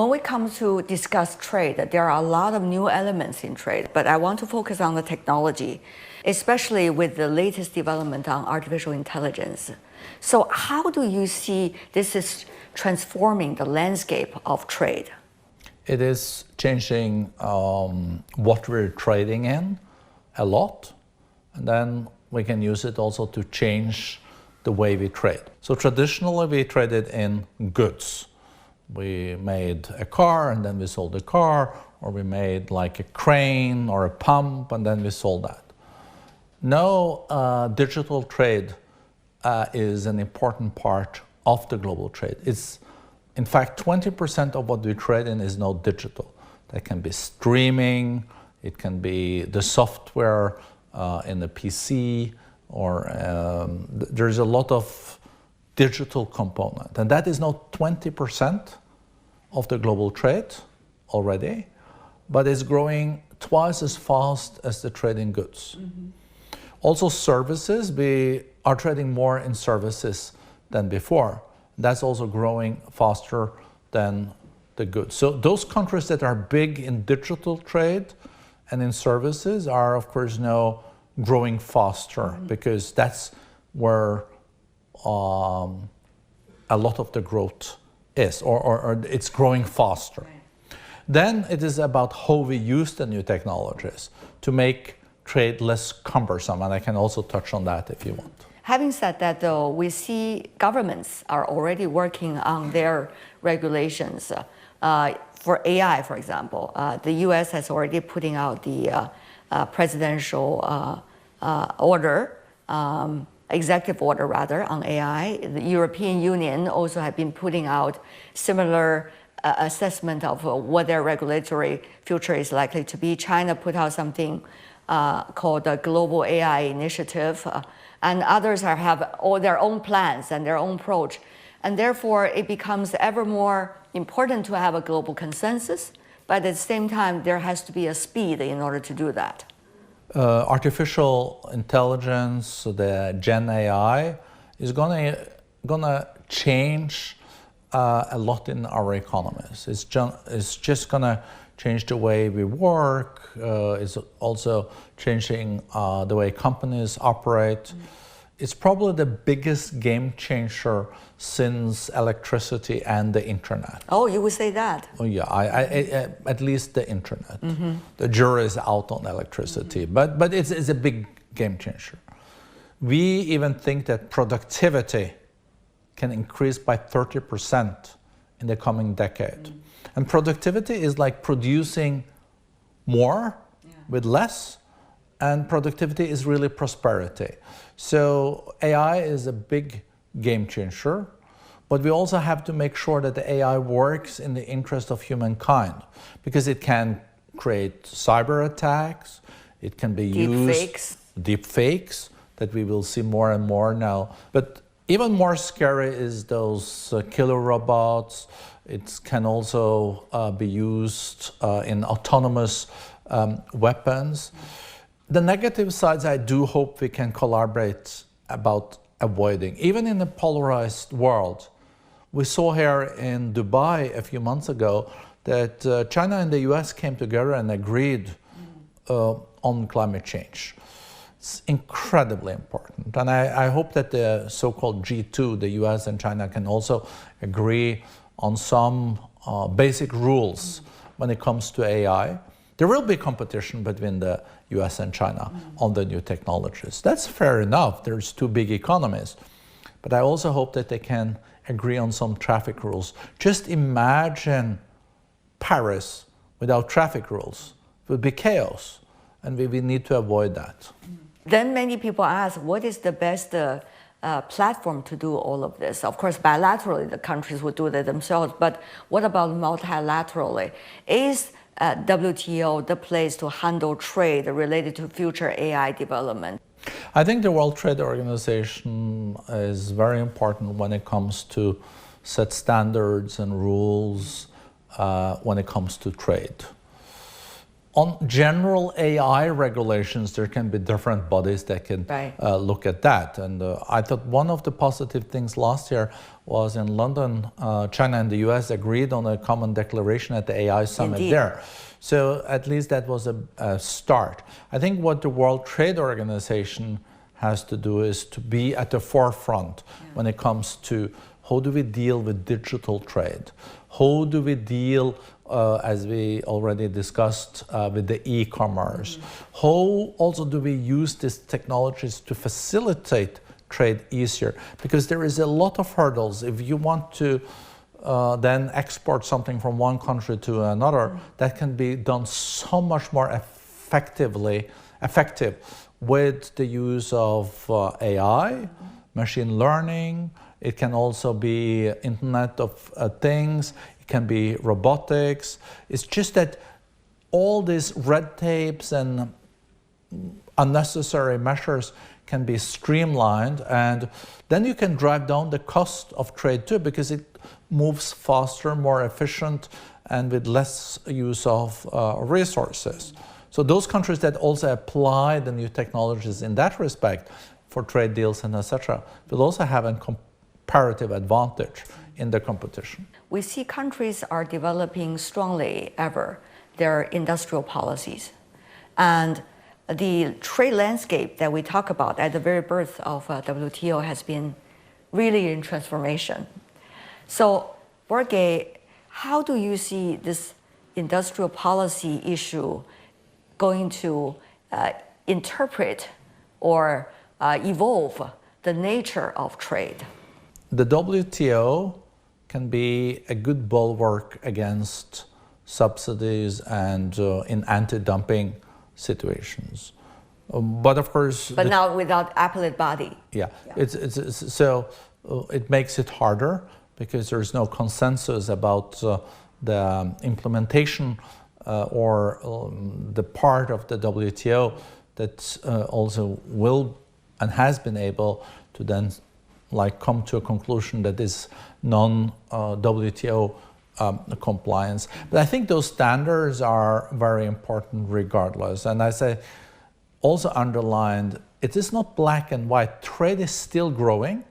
when we come to discuss trade, there are a lot of new elements in trade, but I want to focus on the technology, especially with the latest development on artificial intelligence. So how do you see this is transforming the landscape of trade? It is changing what we're trading in a lot, and then we can use it also to change the way we trade. So traditionally we traded in goods. We made a car and then we sold the car, or we made like a crane or a pump and then we sold that. Now digital trade is an important part of the global trade. It's in fact 20% of what we trade in is now digital. That can be streaming, it can be the software in the PC, or there's a lot of digital component, and that is now 20% of the global trade already, but it's growing twice as fast as the trade in goods. Also services, we are trading more in services than before. That's also growing faster than the goods. So those countries that are big in digital trade and in services are of course now growing faster, because that's where a lot of the growth is, or it's growing faster. Then it is about how we use the new technologies to make trade less cumbersome, and I can also touch on that if you want. Having said that, though, we see governments are already working on their regulations. For AI, for example, the US has already putting out the presidential order, executive order rather, on AI. The European Union also have been putting out similar assessment of what their regulatory future is likely to be. China put out something called the Global AI Initiative, and others have all their own plans and their own approach. And therefore, it becomes ever more important to have a global consensus, but at the same time, there has to be a speed in order to do that. Artificial intelligence, the Gen AI, is gonna change a lot in our economies. It's just gonna change the way we work. It's also changing the way companies operate. It's probably the biggest game changer since electricity and the internet. Oh, you would say that? Oh yeah, at least the internet. The jury is out on electricity, but it's a big game changer. We even think that productivity can increase by 30% in the coming decade. And productivity is like producing more with less, and productivity is really prosperity. So AI is a big game changer, but we also have to make sure that the AI works in the interest of humankind, because it can create cyber attacks, it can be used deep fakes that we will see more and more now. But even more scary is those killer robots. It can also be used in autonomous weapons. The negative sides, I do hope we can collaborate about avoiding. Even in a polarized world, we saw here in Dubai a few months ago that China and the US came together and agreed on climate change. It's incredibly important. And I hope that the so-called G2, the US and China, can also agree on some basic rules when it comes to AI. There will be competition between the US and China on the new technologies. That's fair enough. There's two big economies. But I also hope that they can agree on some traffic rules. Just imagine Paris without traffic rules. It would be chaos, and we need to avoid that. Then many people ask, what is the best platform to do all of this? Of course, bilaterally, the countries would do that themselves, but what about multilaterally? Is WTO the place to handle trade related to future AI development? I think the World Trade Organization is very important when it comes to set standards and rules when it comes to trade. On general AI regulations, there can be different bodies that can look at that. And I thought one of the positive things last year was in London, China and the US agreed on a common declaration at the AI summit there. So at least that was a start. I think what the World Trade Organization has to do is to be at the forefront when it comes to how do we deal with digital trade? How do we deal, as we already discussed, with the e-commerce? How also do we use these technologies to facilitate trade easier? Because there is a lot of hurdles. If you want to then export something from one country to another, that can be done so much more effective with the use of AI, machine learning. It can also be Internet of Things. It can be robotics. It's just that all these red tapes and unnecessary measures can be streamlined, and then you can drive down the cost of trade too, because it moves faster, more efficient, and with less use of resources. So those countries that also apply the new technologies in that respect for trade deals and etc. will also have a comparative advantage in the competition. We see countries are developing strongly ever their industrial policies. And the trade landscape that we talk about at the very birth of WTO has been really in transformation. So, Børge, how do you see this industrial policy issue going to interpret or evolve the nature of trade? The WTO can be a good bulwark against subsidies and in anti-dumping situations. But of course... But now without appellate body. Yeah. So it makes it harder because there's no consensus about the implementation or the part of the WTO that also will and has been able to then come to a conclusion that is non-WTO compliance. But I think those standards are very important regardless. And as I also underlined, it is not black and white. Trade is still growing.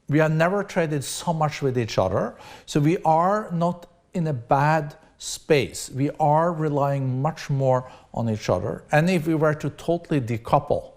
We have never traded so much with each other. So we are not in a bad space. We are relying much more on each other. And if we were to totally decouple,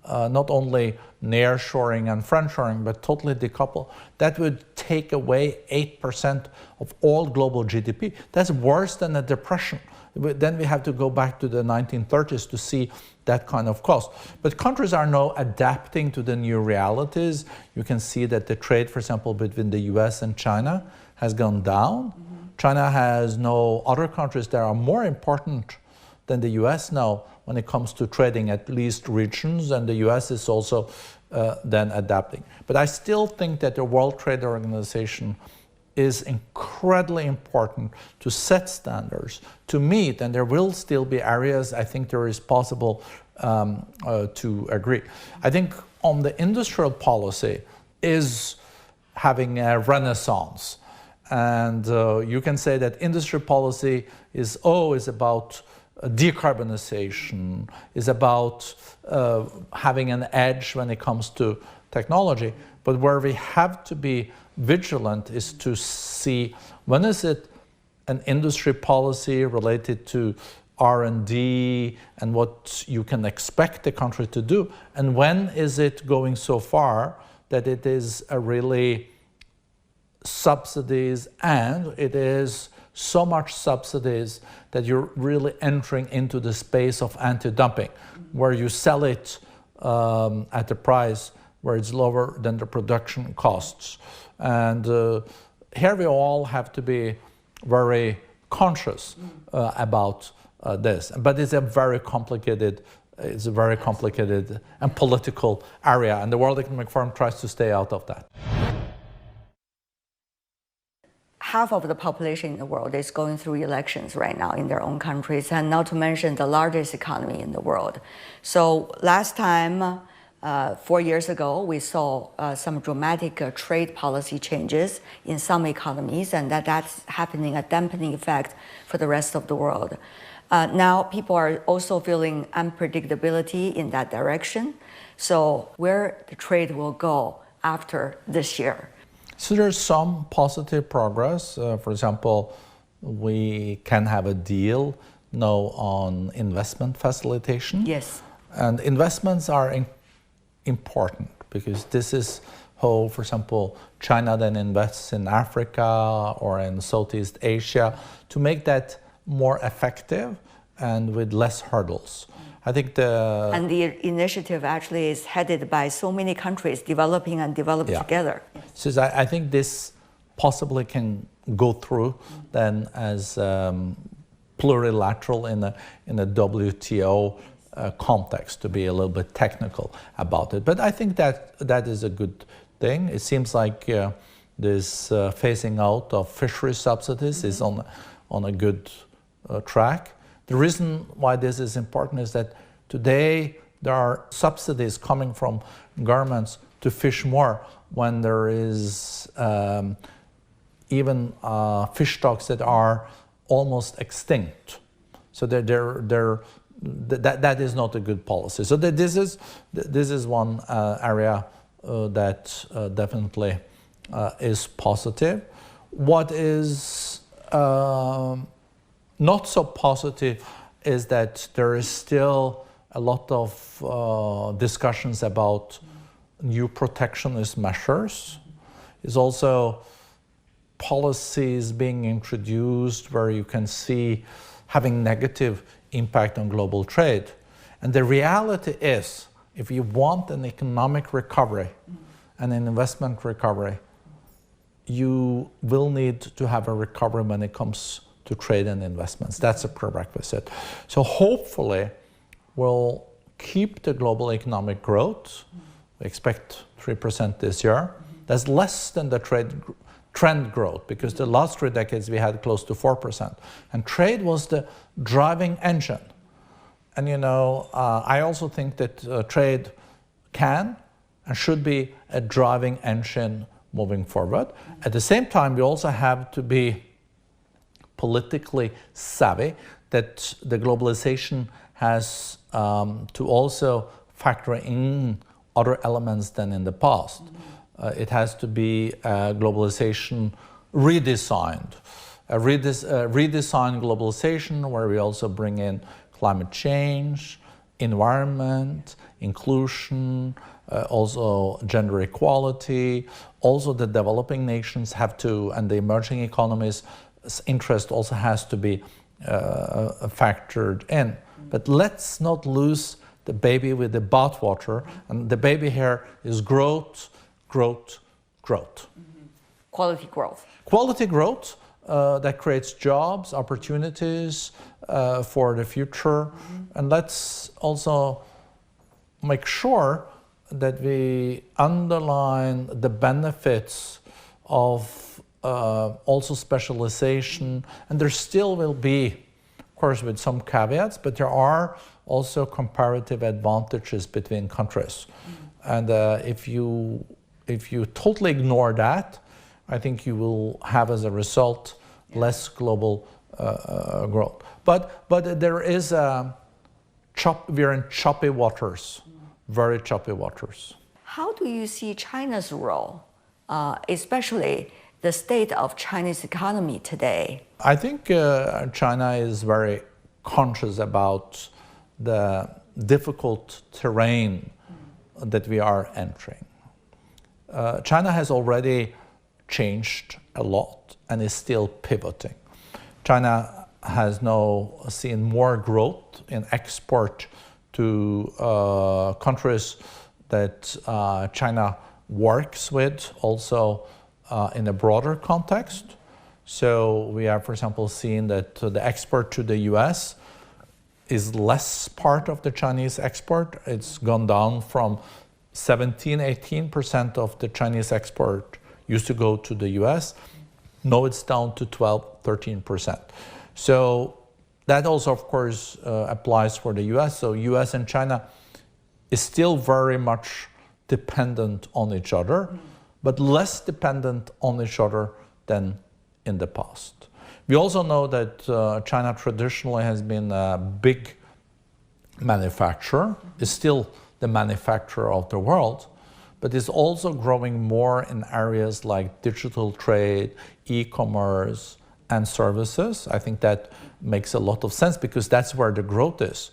not only nearshoring and friendshoring, but totally decouple, that would take away 8% of all global GDP. That's worse than a depression. Then we have to go back to the 1930s to see that kind of cost. But countries are now adapting to the new realities. You can see that the trade, for example, between the US and China has gone down. China has no other countries that are more important than the US now when it comes to trading, at least regions, and the US is also then adapting. But I still think that the World Trade Organization is incredibly important to set standards, to meet, and there will still be areas I think there is possible to agree. I think on the industrial policy is having a renaissance. And you can say that industry policy is about decarbonization, is about having an edge when it comes to technology. But where we have to be vigilant is to see when is it an industry policy related to R&D and what you can expect the country to do, and when is it going so far that it is a really subsidies, and it is so much subsidies that you're really entering into the space of anti-dumping, where you sell it at a price where it's lower than the production costs. And here we all have to be very conscious about this. But it's a very complicated and political area, and the World Economic Forum tries to stay out of that. Half of the population in the world is going through elections right now in their own countries, and not to mention the largest economy in the world. So last time, 4 years ago, we saw some dramatic trade policy changes in some economies, and that's happening a dampening effect for the rest of the world. Now people are also feeling unpredictability in that direction. So where the trade will go after this year? So there's some positive progress. For example, we can have a deal now on investment facilitation. Yes. And investments are important because this is how, for example, China then invests in Africa or in Southeast Asia to make that more effective and with less hurdles. I think And the initiative actually is headed by so many countries developing and developing together. So I think this possibly can go through then as plurilateral in a WTO context, to be a little bit technical about it. But I think that is a good thing. It seems like this phasing out of fishery subsidies is on a good track. The reason why this is important is that today there are subsidies coming from governments to fish more when there is even fish stocks that are almost extinct. So that is not a good policy. So this is one area that definitely is positive. What is not so positive is that there is still a lot of discussions about new protectionist measures. There's also policies being introduced where you can see having negative impact on global trade. And the reality is, if you want an economic recovery and an investment recovery, you will need to have a recovery when it comes to trade and investments. That's a prerequisite. So hopefully we'll keep the global economic growth. We expect 3% this year. That's less than the trend growth, because the last 3 decades we had close to 4%. And trade was the driving engine. And I also think that trade can and should be a driving engine moving forward. At the same time, we also have to be politically savvy, that the globalization has to also factor in other elements than in the past. It has to be globalization redesigned, a redesigned globalization where we also bring in climate change, environment, inclusion, also gender equality. Also the developing nations have to, and the emerging economies' interest also has to be factored in. But let's not lose the baby with the bathwater, and the baby here is growth, growth, growth. Quality growth. Quality growth that creates jobs, opportunities for the future. And let's also make sure that we underline the benefits of also specialization. And there still will be, of course, with some caveats, but there are also comparative advantages between countries. And if you totally ignore that, I think you will have, as a result, less global growth. But there is we're in choppy waters, very choppy waters. How do you see China's role, especially the state of Chinese economy today? I think China is very conscious about the difficult terrain that we are entering. China has already changed a lot and is still pivoting. China has now seen more growth in export to countries that China works with, also in a broader context. So we have, for example, seen that the export to the US is less part of the Chinese export. It's gone down from 17-18% of the Chinese export used to go to the US. Now it's down to 12-13%. So that also, of course, applies for the US. So US and China is still very much dependent on each other, but less dependent on each other than in the past. We also know that China traditionally has been a big manufacturer, is still the manufacturer of the world, but is also growing more in areas like digital trade, e-commerce, and services. I think that makes a lot of sense because that's where the growth is.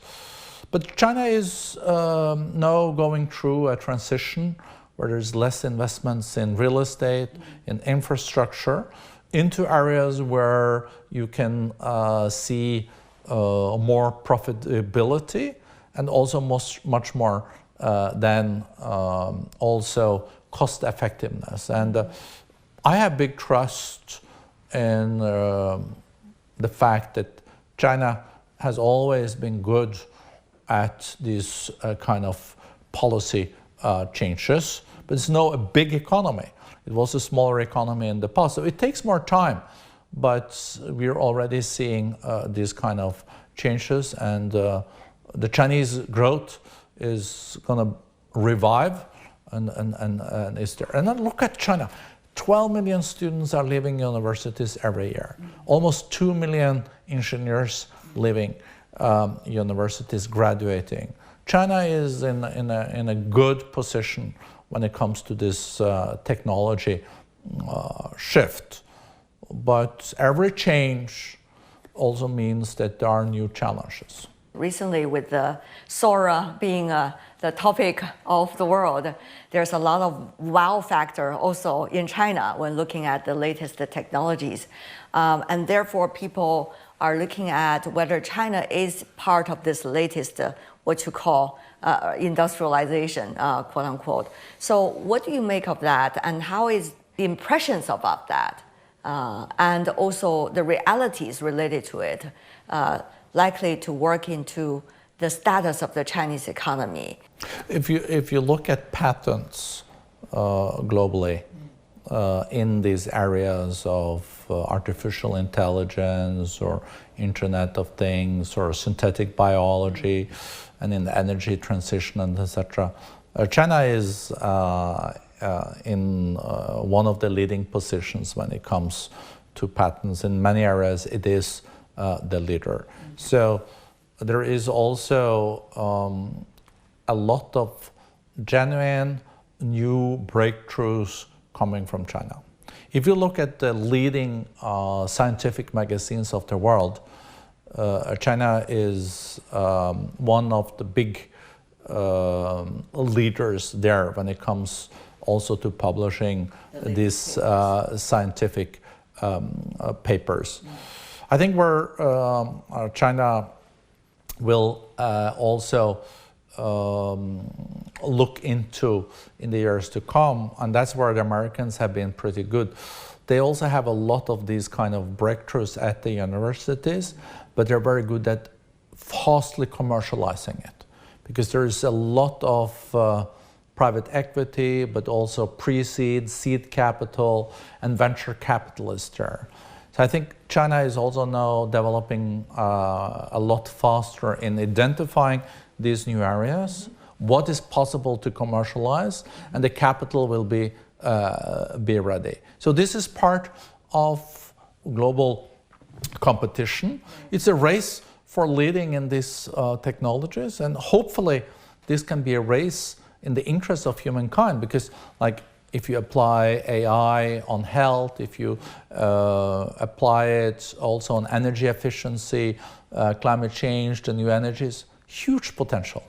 But China is now going through a transition where there's less investments in real estate, in infrastructure, into areas where you can see more profitability and also much more than also cost effectiveness. And I have big trust in the fact that China has always been good at these kind of policy changes, but it's now a big economy. It was a smaller economy in the past, so it takes more time, but we're already seeing these kind of changes, and the Chinese growth is going to revive and is there. And then look at China. 12 million students are leaving universities every year. Almost 2 million engineers leaving universities, graduating. China is in a good position when it comes to this technology shift. But every change also means that there are new challenges. Recently, with the Sora being the topic of the world, there's a lot of wow factor also in China when looking at the latest technologies. And therefore, people are looking at whether China is part of this latest, what you call industrialization, quote unquote. So what do you make of that, and how is the impressions about that, and also the realities related to it, likely to work into the status of the Chinese economy? If you look at patents globally in these areas of artificial intelligence or Internet of Things or synthetic biology and in the energy transition and etc., China is in one of the leading positions when it comes to patents. In many areas, it is the leader. So there is also a lot of genuine new breakthroughs coming from China. If you look at the leading scientific magazines of the world, China is one of the big leaders there when it comes also to publishing these scientific papers. I think where China will also look into in the years to come, and that's where the Americans have been pretty good. They also have a lot of these kind of breakthroughs at the universities, but they're very good at fastly commercializing it, because there is a lot of private equity, but also pre-seed, seed capital, and venture capitalists there. So I think China is also now developing a lot faster in identifying these new areas, what is possible to commercialize, and the capital will be ready. So this is part of global competition. It's a race for leading in these technologies, and hopefully this can be a race in the interest of humankind, because like if you apply AI on health, if you apply it also on energy efficiency, climate change, the new energies, huge potential.